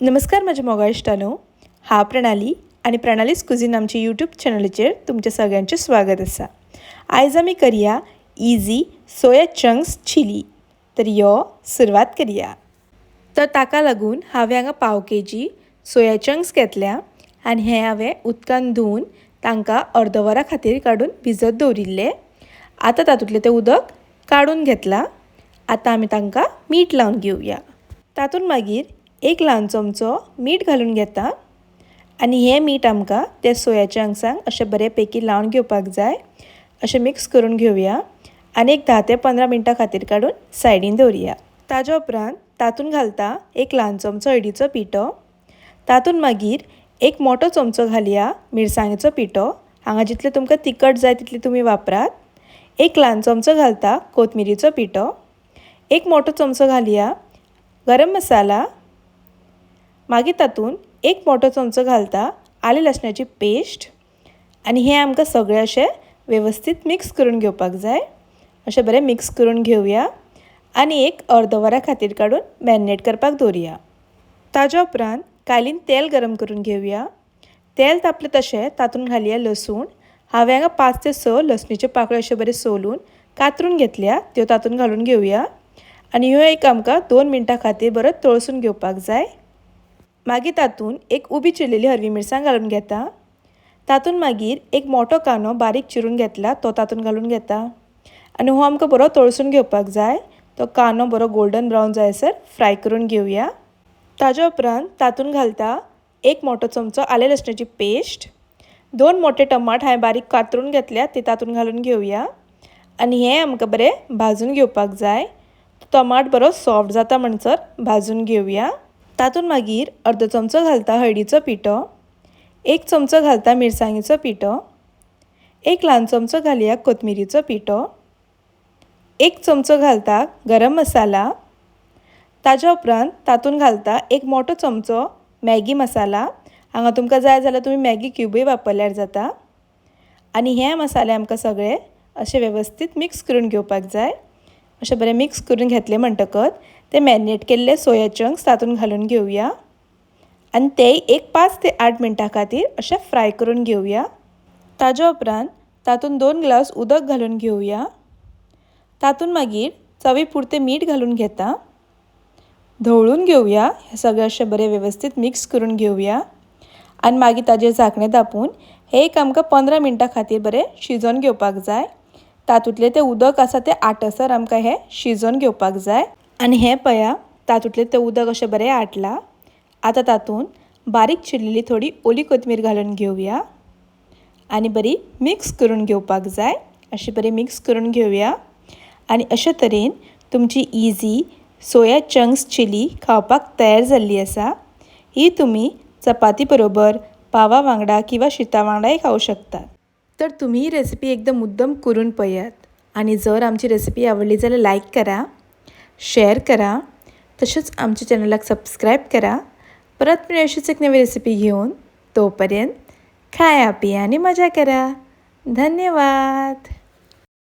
नमस्कार माझ्या मोगा इश्टानो, हांव प्रणाली आनी प्रणालीज कुझीन आमच्या यूट्यूब चॅनलाचेर तुमच्या सगळ्यांचें स्वागत आसा। आयज आमी करया इजी सोया चंक्स चिली। तर यो सुरवात करया। तर ताका लागून हांवें हांगा पाव केजी सोया चंक्स घेतल्या आनी हे हांवें उदकान धुवन तांकां अर्द वरा खातीर काडून भिजत दवरिल्ले। आतां तातूंतलें तें उदक काडून घेतलां। आतां आमी तांकां मीठ लावन घेवया। तातूंत मागीर एक ल्हान चमचो मीठ घालून घेता आनी हें मीठ आमकां त्या सोया चंक्सांक अशें बरे पैकी लावन घेवपाक जाय। अशें मिक्स करून घेवया आनी एक 10 ते 15 मिनटां खातीर काडून सायडीन दवरया। ताज्या उपरांत तातूंत घालता एक ल्हान चमचो हळदीचो पिठो। तातूंत मागीर एक मोठो चमचो घालया मिरसांगेचो पिठो। हांगा जितले तुमकां तिखट जाय तितले तुमी वापरात। एक ल्हान चमचो घालता कोथमिरीचो पिठो। एक मोठो चमचो घालया गरम मसाला। मागीर तातूंत एक मोठो चमचो घालता आले लसणाची पेस्ट आनी हें आमकां सगळें अशें वेवस्थीत मिक्स करून घेवपाक जाय। अशें बरें मिक्स करून घेवया आनी एक अर्द वरा खातीर काडून मॅरिनेट करपाक दवरया। ताज्या उपरांत कायलीन तेल गरम करून घेवया। तेल तापलें तशें तातूंत घालया लसूण। हांवें हांगा 5 ते 6 लसणीच्यो पाकळ्यो अशें बरें सोलून कातरून घेतल्या, त्यो तातूंत घालून घेवया आनी ह्यो एक आमकां 2 मिनटां खातीर बरो तळसून घेवपाक जाय। मागीर तातूंत एक उबी चिरलेली हरवी मिरसांग घालून घेता। तातूंत मागीर एक मोठो कांदो बारीक चिरून घेतला तो तातूंत घालून घेता आनी हो आमकां बरो तळसून घेवपाक जाय। तो कांदो बरो गोल्डन ब्रावन जायसर फ्राय करून घेवया। ताज्या उपरांत तातूंत घालता एक मोठो चमचो आले लसणाची पेस्ट। 2 मोठे टमाट हांवें बारीक कातरून घेतल्या ते तातूंत घालून घेवया आनी हें आमकां बरें भाजून घेवपाक जाय। टमाट बरो सॉफ्ट जाता म्हणसर भाजून घेवया। तातूंत मागीर अर्द चमचो घालता हळदीचो पिठो। एक चमचो घालता मिरसांगेचो पिठो। एक ल्हान चमचो घालया कोथमिरीचो पिठो। एक चमचो घालता गरम मसाला। ताज्या उपरांत तातूंत घालता एक मोठो चमचो मॅगी मसाला। हांगा तुमकां जाय जाल्यार तुमी मॅगी क्यूबय वापरल्यार जाता आनी हे मसाले आमकां सगळे अशें वेवस्थीत मिक्स करून घेवपाक जाय। अशें बरें मिक्स करून घेतले म्हणटकच ते मॅरिनेट केल्ले सोया चंक्स तातूंत घालून घेवया आनी ते एक 5 ते 8 मिनटां खातीर अशें फ्राय करून घेवया। ताज्या उपरांत तातूंत 2 ग्लास उदक घालून घेवया। तातूंत मागीर चवी पुरतें मीठ घालून घेता। धवळून घेवया, हें सगळें अशें बरें वेवस्थीत मिक्स करून घेवया आनी मागीर ताजेर झांकणें धापून हे एक आमकां 15 मिनटां खातीर बरें शिजोवन घेवपाक जाय। तातूंतलें तें उदक आसा तें आटसर आमकां हें शिजोवन घेवपाक जाय आनी हें पळया तातूंतलें तें उदक अशें बरें आटलां। आतां तातूंत बारीक चिरलेली थोडी ओली कोथमीर घालून घेवया आनी बरी मिक्स करून घेवपाक जाय। अशी बरी मिक्स करून घेवया आनी अशे तरेन तुमची इजी सोया चंक्स चिली खावपाक तयार जाल्ली आसा। ही तुमी चपाती बरोबर, पावा वांगडा किंवा शीता वांगडाय खावं शकतात। तर तुमी ही रेसिपी एकदम मुद्दम करून पळयात आनी जर आमची रेसिपी आवडली जाल्यार लायक करा, शेअर करा, तशेंच आमच्या चॅनलाक सबस्क्रायब करा। परत मेळया अशीच एक नवी रेसिपी घेवन। तोपर्यंत खाया पिया आनी मजा करा। धन्यवाद।